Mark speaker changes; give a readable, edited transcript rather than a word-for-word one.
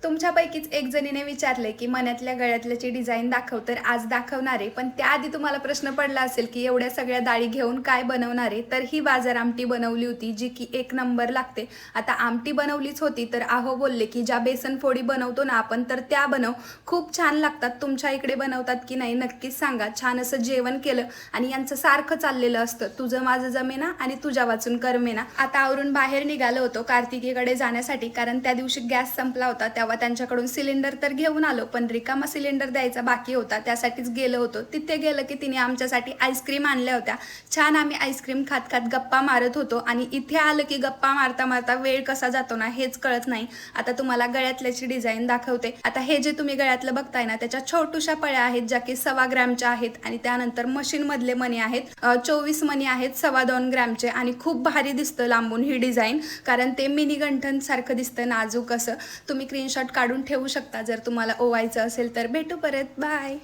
Speaker 1: तुमच्यापैकीच एक जणीने विचारले की मण्यातल्या गळ्यातल्याची डिझाईन दाखव, तर आज दाखवणार आहे. पण त्याआधी तुम्हाला प्रश्न पडला असेल की एवढ्या सगळ्या डाळी घेऊन काय बनवणार आहे. तर ही बाजार आमटी बनवली होती, जी की एक नंबर लागते. आता आमटी बनवलीच होती तर आहो बोलले की ज्या बेसन फोडी बनवतो ना आपण, तर त्या बनव, खूप छान लागतात. तुमच्या इकडे बनवतात की नाही नक्कीच सांगा. छान असं जेवण केलं आणि यांचं सारखं चाललेलं असतं, तुझं माझं जमेना आणि तुझ्या वाचून करमेना. आता आवरून बाहेर निघालो होतो कार्तिकीकडे जाण्यासाठी, कारण त्या दिवशी गॅस संपला होता. तेव्हा त्यांच्याकडून सिलेंडर तर घेऊन आलो, पण रिकामा सिलेंडर द्यायचा बाकी होता, त्यासाठीच गेलो होतो. तिथे गेलं की तिने आमच्यासाठी आईस्क्रीम आणल्या होत्या. छान आम्ही आईस्क्रीम खात खात गप्पा मारत होतो आणि इथे आलं की गप्पा मारता मारता वेळ कसा जातो ना हेच कळत नाही. आता तुम्हाला गळ्यातल्याची डिझाईन दाखवते. आता हे जे तुम्ही गळ्यातलं बघताय ना, त्याच्या छोटूशा पळ्या आहेत, ज्या की 1.25 ग्रॅमच्या आहेत. आणि त्यानंतर मशीन मधले मणी आहेत, 24 मणी आहेत 2.25 ग्रॅमचे. आणि खूप भारी दिसतं लांबून ही डिझाईन, कारण ते मिनी गंठन सारखं दिसतं, नाजूक असं. तुम्ही स्क्रीनशॉट काढून ठेवू शकता जर तुम्हाला ओवायचं असेल तर. भेटू परत, बाय.